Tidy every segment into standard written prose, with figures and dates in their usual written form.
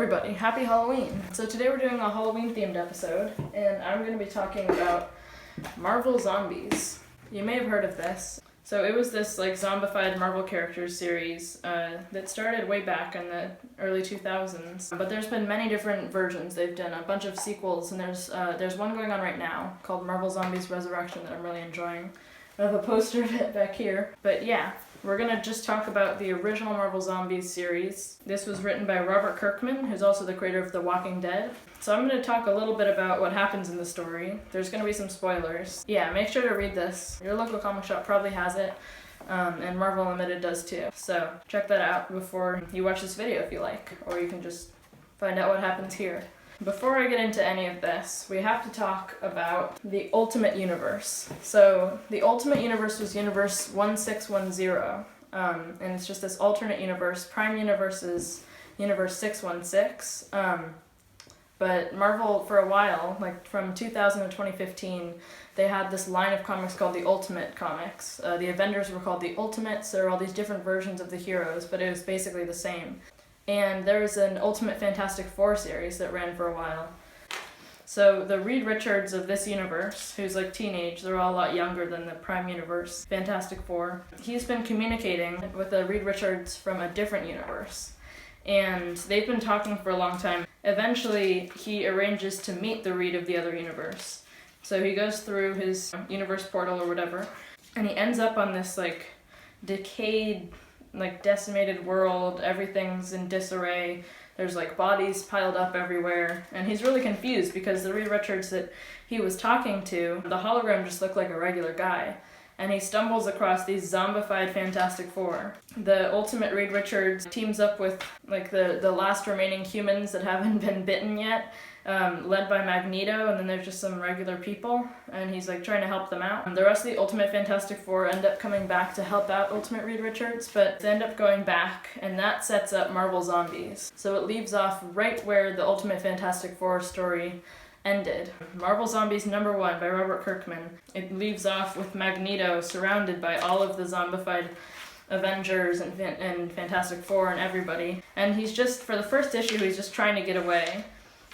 everybody, happy Halloween! So today we're doing a Halloween themed episode, and I'm going to be talking about Marvel Zombies. You may have heard of this. So it was this zombified Marvel characters series that started way back in the early 2000s. But there's been many different versions. They've done a bunch of sequels, and there's one going on right now called Marvel Zombies Resurrection that I'm really enjoying. I have a poster of it back here. But yeah, we're going to just talk about the original Marvel Zombies series. This was written by Robert Kirkman, who's also the creator of The Walking Dead. So I'm going to talk a little bit about what happens in the story. There's going to be some spoilers. Yeah, make sure to read this. Your local comic shop probably has it, and Marvel Unlimited does too. So check that out before you watch this video if you like, or you can just find out what happens here. Before I get into any of this, we have to talk about the Ultimate Universe. So the Ultimate Universe was Universe 1610, and it's just this alternate universe. Prime Universe is Universe 616. But Marvel, for a while, from 2000 to 2015, they had this line of comics called the Ultimate Comics. The Avengers were called the Ultimates. There were all these different versions of the heroes, but it was basically the same. And there was an Ultimate Fantastic Four series that ran for a while. So the Reed Richards of this universe, who's teenage, they're all a lot younger than the Prime Universe, Fantastic Four. He's been communicating with the Reed Richards from a different universe. And they've been talking for a long time. Eventually, he arranges to meet the Reed of the other universe. So he goes through his universe portal or whatever, and he ends up on this decayed, decimated world. Everything's in disarray. There's bodies piled up everywhere, and he's really confused because the Reed Richards that he was talking to, the hologram just looked like a regular guy. And he stumbles across these zombified Fantastic Four. The Ultimate Reed Richards teams up with the last remaining humans that haven't been bitten yet, led by Magneto, and then there's just some regular people, and he's trying to help them out. The rest of the Ultimate Fantastic Four end up coming back to help out Ultimate Reed Richards, but they end up going back, and that sets up Marvel Zombies. So it leaves off right where the Ultimate Fantastic Four story ended. Marvel Zombies #1 by Robert Kirkman. It leaves off with Magneto surrounded by all of the zombified Avengers and Fantastic Four and everybody. And he's just, for the first issue, he's just trying to get away.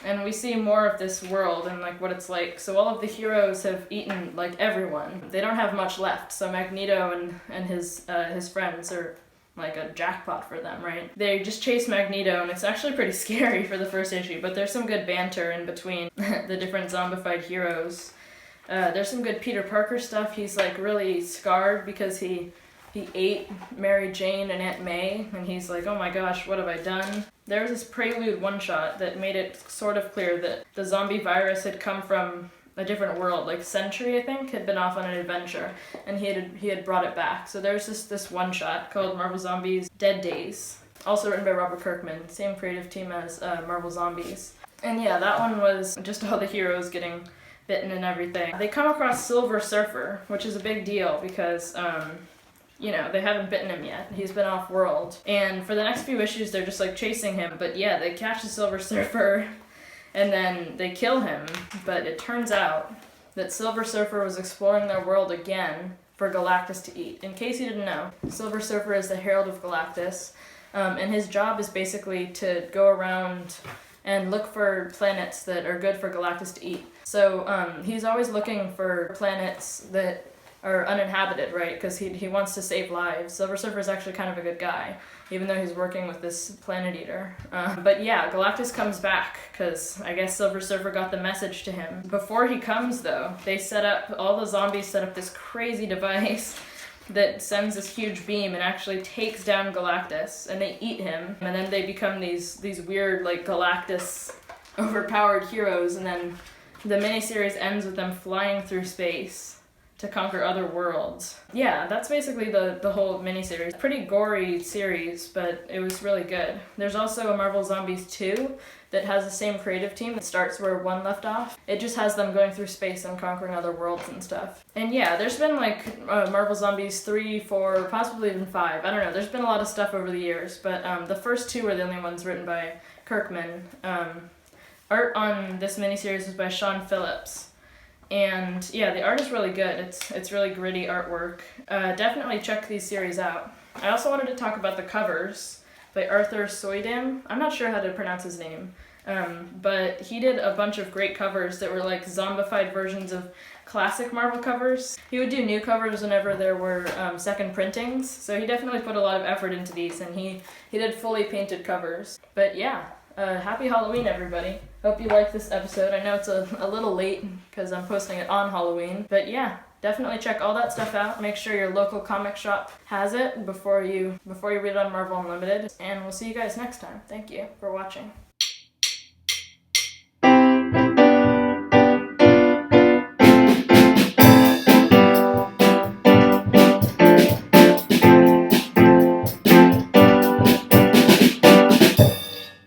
And we see more of this world and what it's like. So all of the heroes have eaten everyone. They don't have much left. So Magneto and his friends are a jackpot for them, right? They just chase Magneto, and it's actually pretty scary for the first issue, but there's some good banter in between the different zombified heroes. There's some good Peter Parker stuff. He's really scarred because he ate Mary Jane and Aunt May, and he's oh my gosh, what have I done? There was this Prelude one-shot that made it sort of clear that the zombie virus had come from a different world. Sentry, I think, had been off on an adventure, and he had brought it back. So there's this one-shot called Marvel Zombies Dead Days, also written by Robert Kirkman, same creative team as Marvel Zombies. And yeah, that one was just all the heroes getting bitten and everything. They come across Silver Surfer, which is a big deal because they haven't bitten him yet. He's been off-world. And for the next few issues, they're just chasing him. But yeah, they catch the Silver Surfer, and then they kill him. But it turns out that Silver Surfer was exploring their world again for Galactus to eat. In case you didn't know, Silver Surfer is the Herald of Galactus, and his job is basically to go around and look for planets that are good for Galactus to eat. So he's always looking for planets that are uninhabited, right? Because he wants to save lives. Silver Surfer is actually kind of a good guy, even though he's working with this planet eater. But yeah, Galactus comes back, because I guess Silver Surfer got the message to him. Before he comes, though, all the zombies set up this crazy device that sends this huge beam and actually takes down Galactus, and they eat him, and then they become these weird, Galactus overpowered heroes, and then the miniseries ends with them flying through space to conquer other worlds. Yeah, that's basically the whole miniseries. Pretty gory series, but it was really good. There's also a Marvel Zombies 2 that has the same creative team that starts where 1 left off. It just has them going through space and conquering other worlds and stuff. And yeah, there's been Marvel Zombies 3, 4, possibly even 5. I don't know, there's been a lot of stuff over the years, but the first 2 were the only ones written by Kirkman. Art on this miniseries was by Sean Phillips. And yeah, the art is really good. It's really gritty artwork. Definitely check these series out. I also wanted to talk about the covers, by Arthur Soydam. I'm not sure how to pronounce his name. But he did a bunch of great covers that were like zombified versions of classic Marvel covers. He would do new covers whenever there were second printings, so he definitely put a lot of effort into these, and he did fully painted covers. But yeah, happy Halloween, everybody. Hope you liked this episode. I know it's a little late because I'm posting it on Halloween, but yeah, definitely check all that stuff out. Make sure your local comic shop has it before you read it on Marvel Unlimited, and we'll see you guys next time. Thank you for watching.